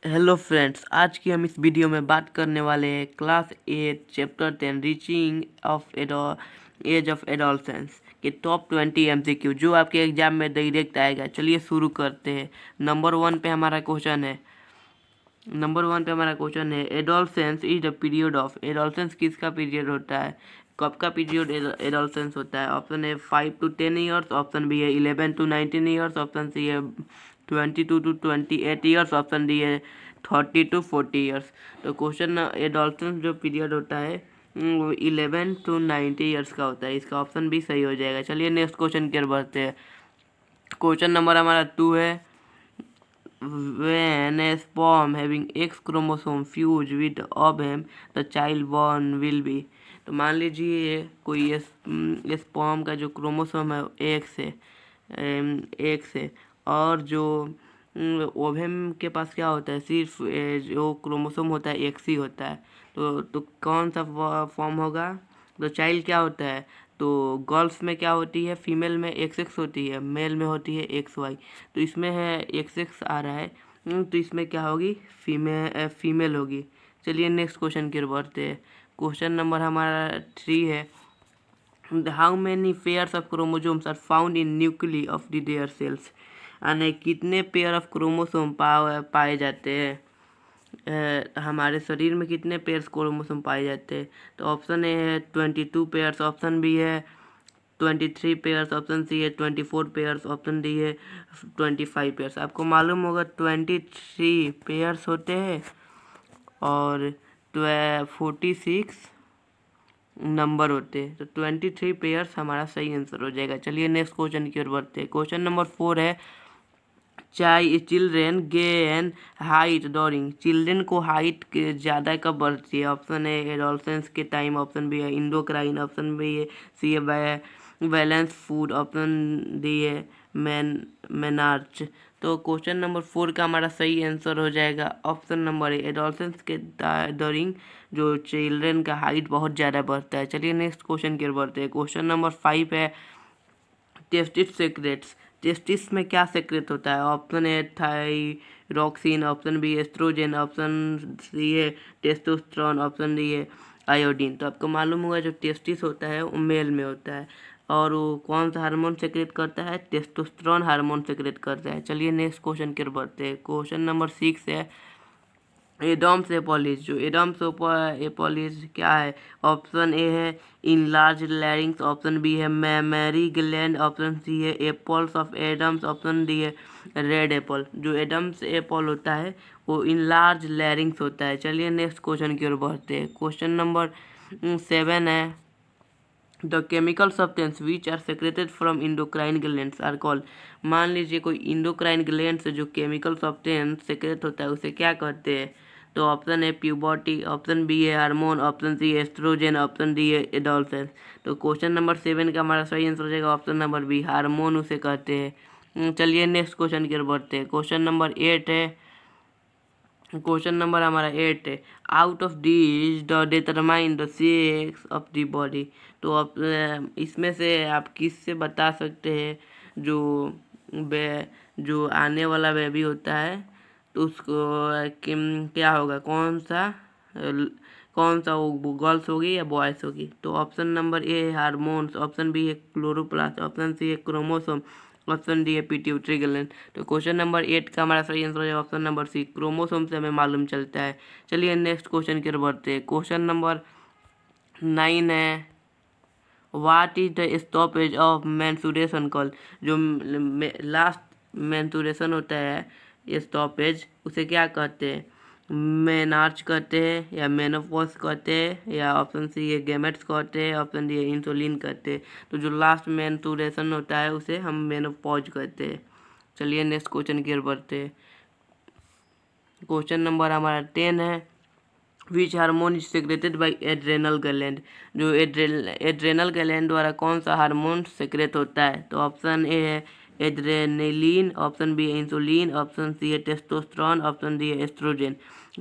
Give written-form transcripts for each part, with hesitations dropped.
Hello friends, आज की हम इस वीडियो में बात करने वाले हैं class 8 chapter 10 reaching of age of adolescence के टॉप 20 एमसीक्यू जो आपके एग्जाम में डायरेक्ट आएगा। चलिए शुरू करते हैं। नंबर 1 पे हमारा क्वेश्चन है adolescence is the period of. Adolescence किसका पीरियड होता है, कब का पीरियड एडोलसेंस होता है? ऑप्शन है 5 to 10 ईयर्स, ऑप्शन बी है 11 to 19 ईयर्स, ऑप्शन सी है 22 to 28 ईयर्स, ऑप्शन डी है 30 to 40 ईयर्स। तो क्वेश्चन एडोलसेंस जो पीरियड होता है वो 11 to 19 ईयर्स का होता है। इसका ऑप्शन भी सही हो जाएगा। चलिए नेक्स्ट क्वेश्चन की ओर बढ़ते हैं। क्वेश्चन नंबर हमारा 2 है when a sperm having X chromosome fuse with ovum the child born will be। तो मान लीजिए कोई स्पर्म का जो क्रोमोसोम है एक्स है और जो ओवम के पास क्या होता है, सिर्फ जो क्रोमोसोम होता है एक्स ही होता है। तो कौन सा फॉर्म होगा? तो चाइल्ड क्या होता है? तो गर्ल्स में क्या होती है, फीमेल में एक्स एक्स होती है, मेल में होती है एक्स वाई। तो इसमें है एक्स एक्स आ रहा है, तो इसमें क्या होगी, फीमेल होगी। चलिए नेक्स्ट क्वेश्चन की ओर बढ़ते हैं। क्वेश्चन नंबर हमारा 3 है how many pairs of chromosomes are found in nuclei of the their cells. यानी कितने पेयर ऑफ क्रोमोसोम पाए जाते हैं हमारे शरीर में, कितने पेयर्स क्रोमोसोम पाए जाते हैं? तो ऑप्शन ए है 22 पेयर्स, ऑप्शन बी है 23 पेयर्स, ऑप्शन सी है 24 पेयर्स, ऑप्शन डी है 25 पेयर्स। आपको मालूम होगा 23 पेयर्स होते हैं और 46 नंबर होते हैं। तो 23 पेयर्स हमारा सही आंसर हो जाएगा। चलिए नेक्स्ट क्वेश्चन की ओर बढ़ते हैं। क्वेश्चन नंबर 4 है चिल्ड्रेन गेन हाइट डोरिंग। चिल्ड्रेन को हाइट ज़्यादा कब बढ़ती है? ऑप्शन है एडोलसेंस के टाइम, ऑप्शन बी है इंडोक्राइन, ऑप्शन बी है सी है बैलेंस फूड, ऑप्शन डी है मेनार्च। तो क्वेश्चन नंबर 4 का हमारा सही आंसर हो जाएगा ऑप्शन नंबर ए, एडोलसेंस के डोरिंग जो चिल्ड्रेन का हाइट बहुत ज़्यादा बढ़ता है। चलिए नेक्स्ट क्वेश्चन की ओर बढ़ते हैं। क्वेश्चन नंबर 5 है टेस्टिस सेक्रेट्स। टेस्टिस में क्या सेक्रेट होता है? Option A thyroxine, option B oestrogen, option C है टेस्टोस्टेरोन, ऑप्शन डी है आयोडीन। तो आपको मालूम होगा जो टेस्टिस होता है वो मेल में होता है और वो कौन सा हार्मोन सेक्रेट करता है? टेस्टोस्टेरोन हार्मोन सेक्रेट करता है। चलिए नेक्स्ट क्वेश्चन की ओर बढ़ते हैं। क्वेश्चन नंबर 6 है एडम्स एपोलिस। जो एडम्स एपोलिस क्या है? ऑप्शन ए है इनलार्ज लैरिंग्स, ऑप्शन बी है मैमरी ग्लैंड, ऑप्शन सी है apples of Adam's, option D है रेड एप्पल। जो एडम्स एप्पल होता है वो इनलार्ज लैरिंग्स होता है। चलिए नेक्स्ट क्वेश्चन की ओर बढ़ते हैं। क्वेश्चन नंबर 7 है the chemical substance which are secreted from endocrine glands are called. मान लीजिए कोई इंडोक्राइन ग्लैंड से जो केमिकल सब्सटेंस सेक्रेट होता है उसे क्या कहते हैं? तो ऑप्शन है प्यूबर्टी, ऑप्शन बी है हार्मोन, ऑप्शन सी है एस्ट्रोजन, ऑप्शन डी है एडोलसेंस। तो क्वेश्चन नंबर 7 का हमारा सही आंसर हो जाएगा ऑप्शन नंबर बी, हार्मोन उसे कहते हैं। चलिए नेक्स्ट क्वेश्चन की ओर बढ़ते हैं। क्वेश्चन नंबर 8 है क्वेश्चन नंबर हमारा 8 है out of this the determine the sex of the body. तो आप इसमें से आप किससे बता सकते हैं जो जो आने वाला बेबी होता है तो उसको क्या होगा, कौन सा वो गर्ल्स होगी या बॉयज़ होगी? तो ऑप्शन नंबर ए है हार्मोन्स, ऑप्शन बी है क्लोरोप्लास्ट, ऑप्शन सी है क्रोमोसोम, ऑप्शन डी है पिट्यूटरी ग्लैंड। तो क्वेश्चन नंबर 8 का हमारा सही आंसर है ऑप्शन नंबर सी, क्रोमोसोम से हमें मालूम चलता है। चलिए नेक्स्ट क्वेश्चन की ओर बढ़ते हैं। क्वेश्चन नंबर 9 है what is the stoppage of menstruation call. जो लास्ट मेंस्ट्रुएशन होता है स्टॉपेज उसे क्या कहते हैं? मेनार्च कहते हैं या मेनोपॉज कहते हैं या ऑप्शन सी है गैमेट्स कहते हैं, ऑप्शन डी है इंसुलिन कहते हैं। तो जो लास्ट मेंस्ट्रुएशन होता है उसे हम मेनोपॉज कहते हैं। चलिए नेक्स्ट क्वेश्चन की ओर बढ़ते हैं। क्वेश्चन नंबर हमारा 10 है which hormone is secreted by adrenal gland. जो एड्रेनल ग्लैंड द्वारा कौन सा हार्मोन सेक्रेट होता है? तो ऑप्शन ए है एड्रेनलिन, ऑप्शन बी है इंसुलिन, ऑप्शन सी है टेस्टोस्टेरोन, ऑप्शन डी है एस्ट्रोजन।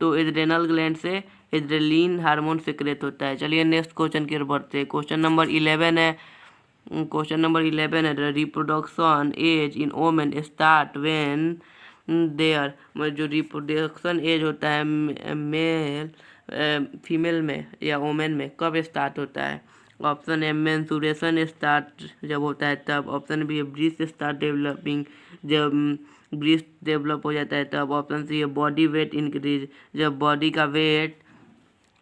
तो एड्रेनल ग्लैंड से एड्रेनलिन हार्मोन सेक्रेट होता है। चलिए नेक्स्ट क्वेश्चन की ओर बढ़ते हैं। क्वेश्चन नंबर 11 है the reproduction age in women start when there, जो रिप्रोडक्शन एज होता है मेल फीमेल में या वोमेन में कब स्टार्ट होता है। ऑप्शन ए मेंस्ट्रुएशन स्टार्ट जब होता है तब। Option B breast start developing जब ब्रीस्ट डेवलप हो जाता है तब। ऑप्शन सी है बॉडी वेट इंक्रीज जब बॉडी का वेट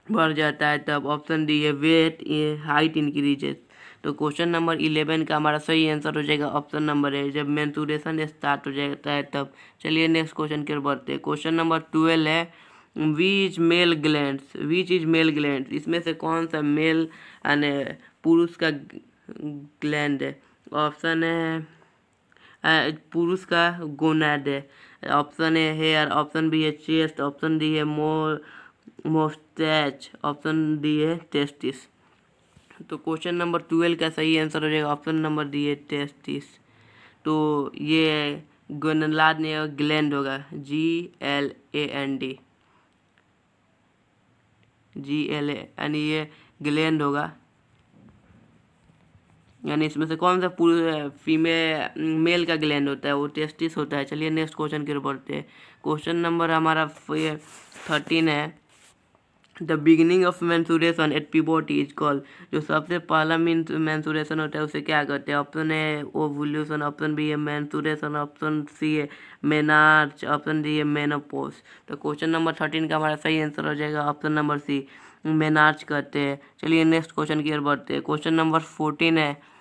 बढ़ जाता है तब। ऑप्शन डी है वेट हाइट इंक्रीजेस। तो क्वेश्चन नंबर 11 का हमारा सही आंसर हो जाएगा ऑप्शन नंबर है जब मेंस्ट्रुएशन स्टार्ट हो जाता है तब। चलिए नेक्स्ट क्वेश्चन की ओर बढ़ते हैं। क्वेश्चन नंबर 12 है विच इज मेल ग्लैंड, इसमें से कौन सा मेल यानी पुरुष का ग्लैंड है। ऑप्शन है पुरुष का गोनाड है। Option A hair, option B है चेस्ट, ऑप्शन डी है मोस्टैच, ऑप्शन डी है टेस्टिस। तो क्वेश्चन नंबर 12 का सही आंसर हो जाएगा ऑप्शन नंबर डी है टेस्टिस। तो ये गोनाड ने ग्लैंड होगा GLAND यानी ये ग्लैंड होगा। यानी इसमें से कौन सा मेल का ग्लैंड होता है वो टेस्टिस होता है। चलिए नेक्स्ट क्वेश्चन की ओर बढ़ते हैं। क्वेश्चन नंबर हमारा 13 है the beginning of menstruation at puberty is called, जो सबसे पहला मेंस्ट्रुएशन होता है उसे क्या कहते हैं। Option A ovulation, option B है मेंस्ट्रुएशन, ऑप्शन सी है मेनार्च, ऑप्शन डी है मेनोपॉज। तो क्वेश्चन नंबर 13 का हमारा सही आंसर हो जाएगा ऑप्शन नंबर सी मेनार्च कहते हैं। चलिए नेक्स्ट क्वेश्चन की ओर बढ़ते हैं। क्वेश्चन नंबर 14 है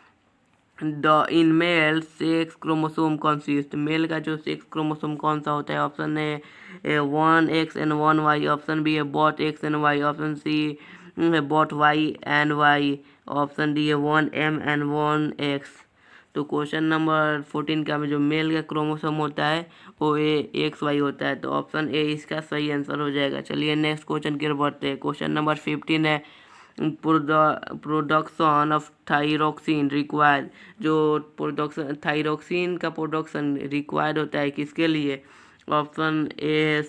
in male sex chromosome consist, male का जो सेक्स क्रोमोसोम कौन सा होता है। Option A 1X and 1Y, option B है both X and Y, option C है both Y and Y, option D है 1M and 1X। तो क्वेश्चन नंबर 14 का में जो मेल का क्रोमोसोम होता है वो XY होता है। तो ऑप्शन ए इसका सही आंसर हो जाएगा। चलिए नेक्स्ट क्वेश्चन की ओर बढ़ते हैं। क्वेश्चन नंबर 15 है प्रोडक्शन ऑफ थायरोक्सिन रिक्वायर्ड, जो प्रोडक्शन थायरोक्सिन का प्रोडक्शन रिक्वायर्ड होता है किसके लिए। ऑप्शन ए है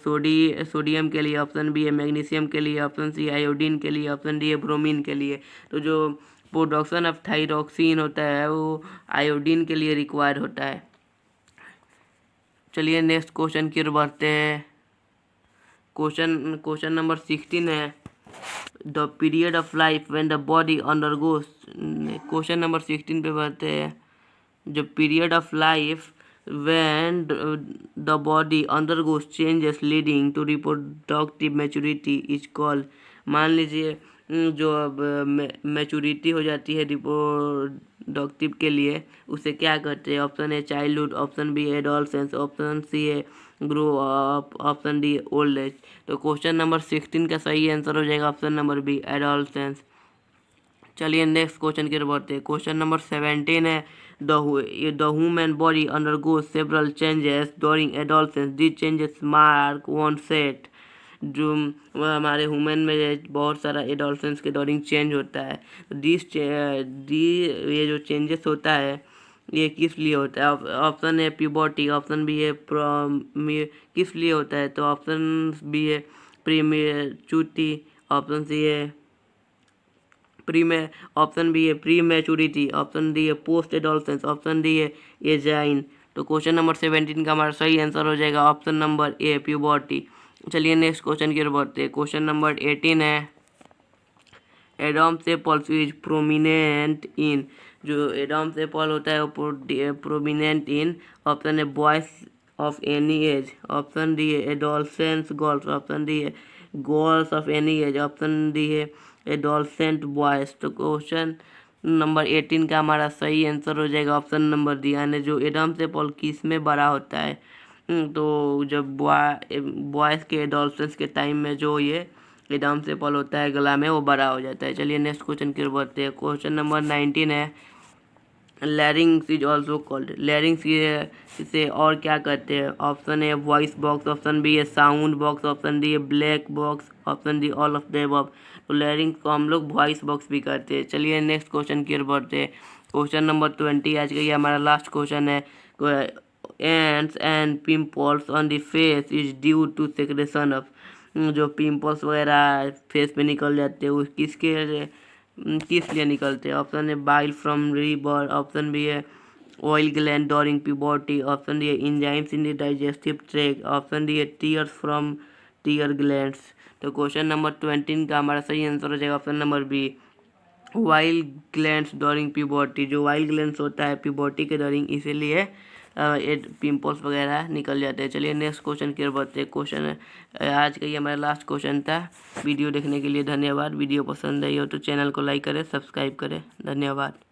सोडियम के लिए, ऑप्शन बी है मैग्नीशियम के लिए, ऑप्शन सी आयोडीन के लिए, ऑप्शन डी है ब्रोमीन के लिए। तो जो प्रोडक्शन ऑफ थायरोक्सिन होता है वो आयोडीन के लिए रिक्वायर्ड होता है। चलिए नेक्स्ट क्वेश्चन की ओर बढ़ते हैं। क्वेश्चन नंबर 16 है the period of life when the body undergoes, question number 16 पे बढ़ते हैं। जो period of life when the body undergoes changes leading to reproductive maturity is called, मान लीजिए जो अब मैच्योरिटी हो जाती है रिप्रोडक्टिव के लिए उसे क्या कहते हैं। Option A childhood, option B adolescence, option C है grow up, option D old age. तो क्वेश्चन नंबर 16 का सही आंसर हो जाएगा ऑप्शन नंबर बी एडोलसेंस। चलिए नेक्स्ट क्वेश्चन की ओर बढ़ते हैं। क्वेश्चन नंबर 17 है the human body undergo several changes during adolescence, this changes mark onset, जो हमारे ह्यूमन में बहुत सारा एडोलसेंस के दौरान चेंज होता है। ये जो चेंजेस होता है ये किस लिए होता है। ऑप्शन है प्यूबर्टी, ऑप्शन बी है किस लिए होता है। तो ऑप्शन बी है प्रीमेच्योरिटी, ऑप्शन सी है ऑप्शन बी है प्री मैच्योरिटी, ऑप्शन डी है पोस्ट एडोलसेंस, ऑप्शन डी है एजाइन। तो क्वेश्चन नंबर 17 का हमारा सही आंसर हो जाएगा ऑप्शन नंबर ए प्यूबर्टी। चलिए नेक्स्ट क्वेश्चन की ओर बढ़ते हैं। क्वेश्चन नंबर 18 है Adam sepals is prominent in, जो एडम सेपल होता है वो प्रोमिनेंट इन। ऑप्शन है boys of any as, option D है एडोलसेंस गर्ल्स, ऑप्शन डी है girls of any as, option D है एडोलसेंट बॉयज। तो क्वेश्चन नंबर 18 का हमारा सही आंसर हो जाएगा ऑप्शन नंबर डी, यानी जो एडम सेपल किस में बड़ा होता है। तो जब बॉयज़ के एडोलसेंस के टाइम में जो ये एडम सेपल होता है गला में वो बड़ा हो जाता है। चलिए नेक्स्ट क्वेश्चन की ओर बढ़ते हैं। क्वेश्चन नंबर 19 है larynx is also called, larynx इसे और क्या कहते हैं। Option A voice box, option B है साउंड बॉक्स, ऑप्शन डी है black box, option D all of the above. तो लैरिंग्स को हम लोग वॉइस बॉक्स भी कहते हैं। चलिए नेक्स्ट क्वेश्चन की ओर बढ़ते हैं। क्वेश्चन नंबर 20 आज का ये हमारा लास्ट क्वेश्चन है ants and pimples on the face is due to secretion of, जो पिंपल्स वगैरह फेस पे निकल जाते हैं वो किस लिए निकलते हैं। ऑप्शन है bile from liver, option B है oil gland during puberty, option D है enzymes in the digestive tract, option D है टीयर्स फ्रॉम टीयर ग्लैंड्स। तो क्वेश्चन नंबर 20 का हमारा सही आंसर हो जाएगा option number B, oil glands during puberty. जो वाइल ग्लैंड्स होता है प्यूबर्टी के ड्यूरिंग, इसीलिए पिंपल्स वगैरह निकल जाते हैं। चलिए नेक्स्ट क्वेश्चन की ओर बढ़ते हैं। क्वेश्चन आज का ये हमारा लास्ट क्वेश्चन था। वीडियो देखने के लिए धन्यवाद। वीडियो पसंद आई हो तो चैनल को लाइक करें, सब्सक्राइब करें। धन्यवाद।